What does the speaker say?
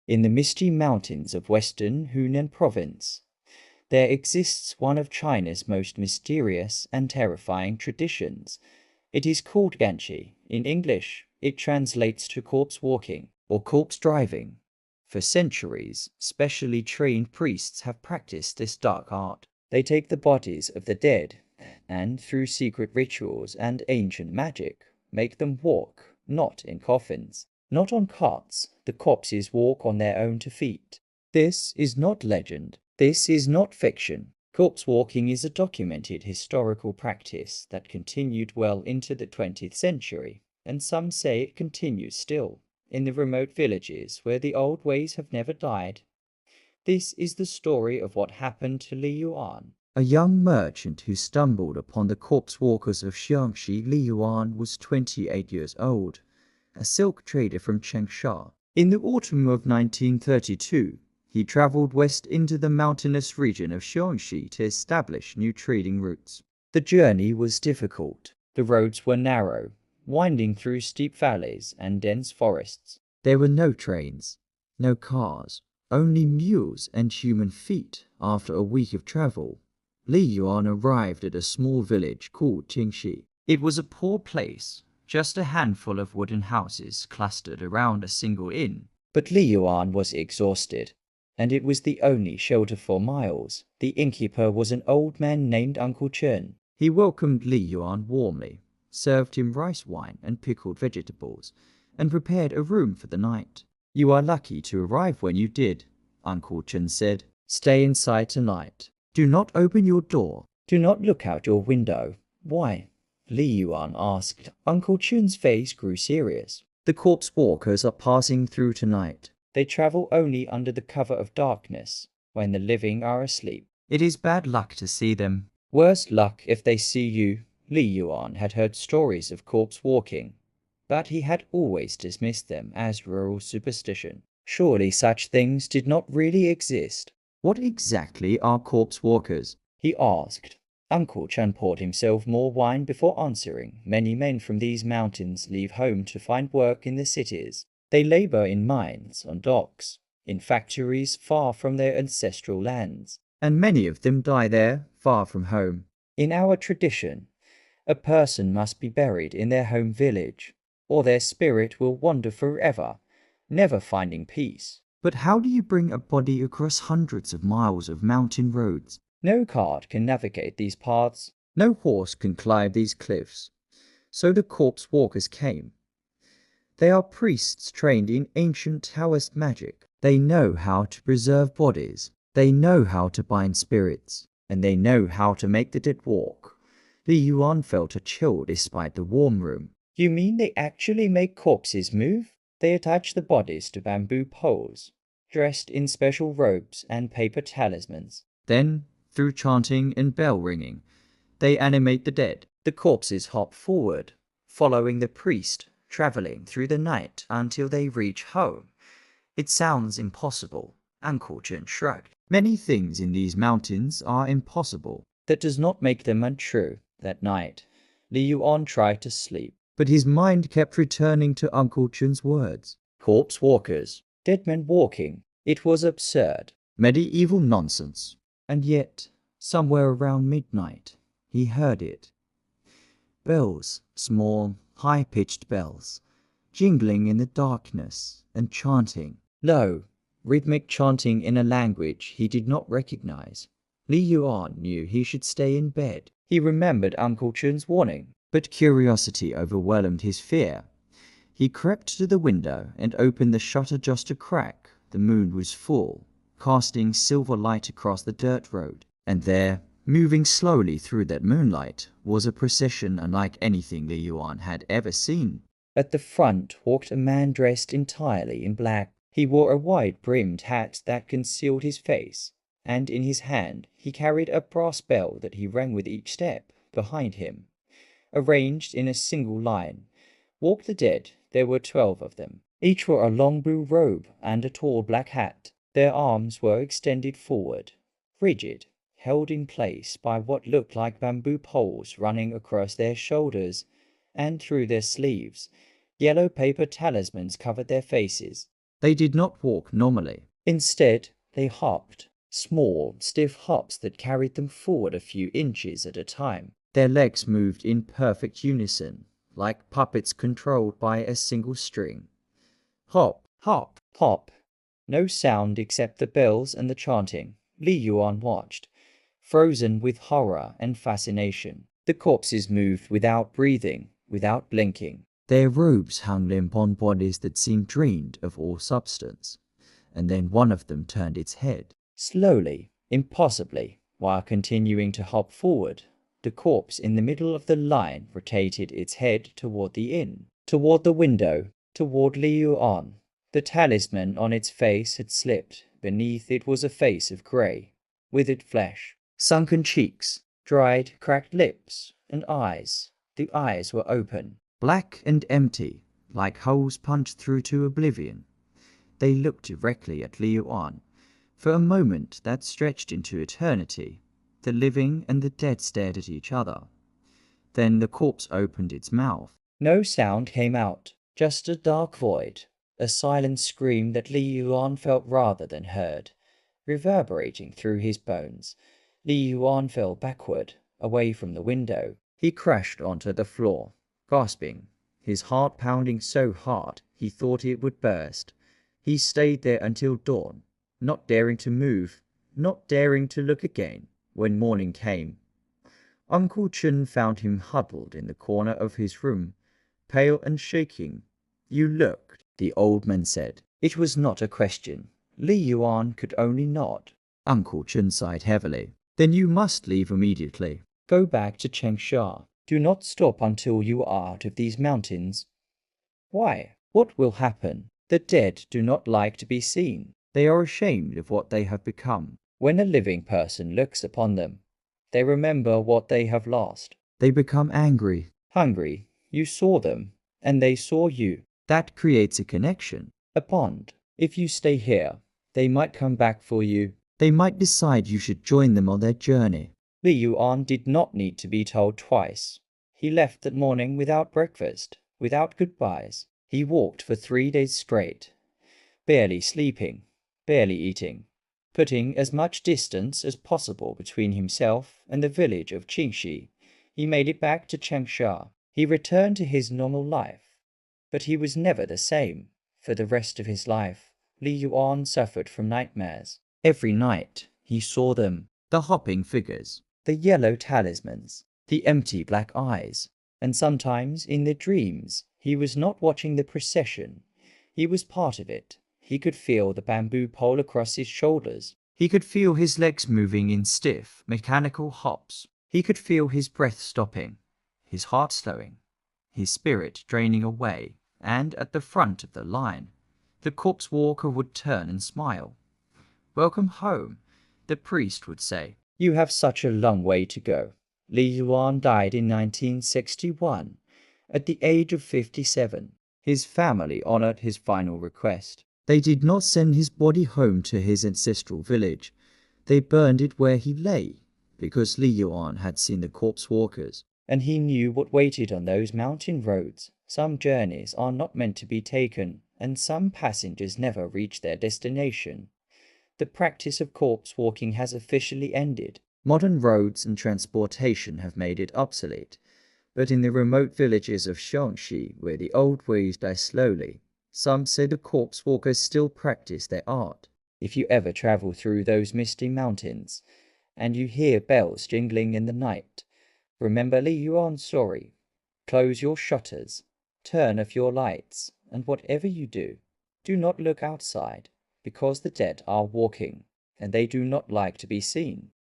In the misty mountains of Western Hunan province, there exists one of China's most mysterious and terrifying traditions. It is called Ganshi. In English, it translates to corpse walking or corpse driving. For centuries, specially trained priests have practiced this dark art. They take the bodies of the dead and, through secret rituals and ancient magic, make them walk, not in coffins, not on carts. The corpses walk on their own 2 feet. This is not legend. This is not fiction. Corpse walking is a documented historical practice that continued well into the 20th century, and some say it continues still, in the remote villages where the old ways have never died. This is the story of what happened to Li Yuan, a young merchant who stumbled upon the corpse walkers of Xiangxi. Li Yuan was 28 years old, a silk trader from Xiangxi. In the autumn of 1932, he traveled west into the mountainous region of Xiangxi to establish new trading routes. The journey was difficult. The roads were narrow, winding through steep valleys and dense forests. There were no trains, no cars, only mules and human feet. After a week of travel, Li Yuan arrived at a small village called Jiangshi. It was a poor place, just a handful of wooden houses clustered around a single inn. But Li Yuan was exhausted, and it was the only shelter for miles. The innkeeper was an old man named Uncle Chen. He welcomed Li Yuan warmly, served him rice wine and pickled vegetables, and prepared a room for the night. "You are lucky to arrive when you did," Uncle Chen said. "Stay inside tonight. Do not open your door. Do not look out your window." "Why?" Li Yuan asked. Uncle Chen's face grew serious. "The corpse walkers are passing through tonight. They travel only under the cover of darkness, when the living are asleep. It is bad luck to see them. Worse luck if they see you." Li Yuan had heard stories of corpse walking, but he had always dismissed them as rural superstition. Surely such things did not really exist. "What exactly are corpse walkers?" he asked. Uncle Chen poured himself more wine before answering. "Many men from these mountains leave home to find work in the cities. They labor in mines, on docks, in factories far from their ancestral lands, and many of them die there, far from home. In our tradition, a person must be buried in their home village, or their spirit will wander forever, never finding peace." "But how do you bring a body across hundreds of miles of mountain roads?" "No cart can navigate these paths. No horse can climb these cliffs. So the corpse walkers came. They are priests trained in ancient Taoist magic. They know how to preserve bodies. They know how to bind spirits. And they know how to make the dead walk." Li Yuan felt a chill despite the warm room. "You mean they actually make corpses move?" "They attach the bodies to bamboo poles, dressed in special robes and paper talismans. Then, through chanting and bell ringing, they animate the dead. The corpses hop forward, following the priest, traveling through the night until they reach home." "It sounds impossible," Uncle Chen shrugged. "Many things in these mountains are impossible. That does not make them untrue." That night, Li Yuan tried to sleep, but his mind kept returning to Uncle Chen's words. Corpse walkers, dead men walking. It was absurd, medieval nonsense. And yet, somewhere around midnight, he heard it. Bells, small, high-pitched bells, jingling in the darkness, and chanting. Low, rhythmic chanting in a language he did not recognize. Li Yuan knew he should stay in bed. He remembered Uncle Chen's warning, but curiosity overwhelmed his fear. He crept to the window and opened the shutter just a crack. The moon was full, casting silver light across the dirt road. And there, moving slowly through that moonlight, was a procession unlike anything Li Yuan had ever seen. At the front walked a man dressed entirely in black. He wore a wide-brimmed hat that concealed his face, and in his hand he carried a brass bell that he rang with each step. Behind him, arranged in a single line, walked the dead. There were 12 of them. Each wore a long blue robe and a tall black hat. Their arms were extended forward, rigid, held in place by what looked like bamboo poles running across their shoulders and through their sleeves. Yellow paper talismans covered their faces. They did not walk normally. Instead, they hopped, small, stiff hops that carried them forward a few inches at a time. Their legs moved in perfect unison, like puppets controlled by a single string. Hop, hop, hop. No sound except the bells and the chanting. Li Yuan watched, frozen with horror and fascination. The corpses moved without breathing, without blinking. Their robes hung limp on bodies that seemed drained of all substance. And then one of them turned its head. Slowly, impossibly, while continuing to hop forward, the corpse in the middle of the line rotated its head toward the inn, toward the window, toward Li Yuan. The talisman on its face had slipped. Beneath it was a face of grey, withered flesh, sunken cheeks, dried, cracked lips, and eyes. The eyes were open, black and empty, like holes punched through to oblivion. They looked directly at Li Yuan. For a moment that stretched into eternity. The living and the dead stared at each other. Then the corpse opened its mouth. No sound came out, just a dark void, a silent scream that Li Yuan felt rather than heard, reverberating through his bones. Li Yuan fell backward, away from the window. He crashed onto the floor, gasping, his heart pounding so hard he thought it would burst. He stayed there until dawn, not daring to move, not daring to look again. When morning came, Uncle Chen found him huddled in the corner of his room, pale and shaking. "You looked," the old man said. It was not a question. Li Yuan could only nod. Uncle Chen sighed heavily. "Then you must leave immediately. Go back to Xiangxi. Do not stop until you are out of these mountains." "Why? What will happen?" "The dead do not like to be seen. They are ashamed of what they have become. When a living person looks upon them, they remember what they have lost. They become angry, hungry. You saw them, and they saw you. That creates a connection, a bond. If you stay here, they might come back for you. They might decide you should join them on their journey." Li Yuan did not need to be told twice. He left that morning without breakfast, without goodbyes. He walked for 3 days straight, barely sleeping, barely eating, putting as much distance as possible between himself and the village of Jiangshi. He made it back to Xiangxi. He returned to his normal life, but he was never the same. For the rest of his life, Li Yuan suffered from nightmares. Every night, he saw them, the hopping figures, the yellow talismans, the empty black eyes, and sometimes in the dreams, he was not watching the procession. He was part of it. He could feel the bamboo pole across his shoulders. He could feel his legs moving in stiff, mechanical hops. He could feel his breath stopping, his heart slowing, his spirit draining away. And at the front of the line, the corpse walker would turn and smile. "Welcome home," the priest would say. "You have such a long way to go." Li Yuan died in 1961, at the age of 57. His family honored his final request. They did not send his body home to his ancestral village. They burned it where he lay, because Li Yuan had seen the corpse walkers, and he knew what waited on those mountain roads. Some journeys are not meant to be taken, and some passengers never reach their destination. The practice of corpse walking has officially ended. Modern roads and transportation have made it obsolete. But in the remote villages of Xiangxi, where the old ways die slowly, some say the corpse walkers still practice their art. If you ever travel through those misty mountains, and you hear bells jingling in the night, remember Li Yuan's story. Close your shutters, turn off your lights, and whatever you do, do not look outside, because the dead are walking, and they do not like to be seen.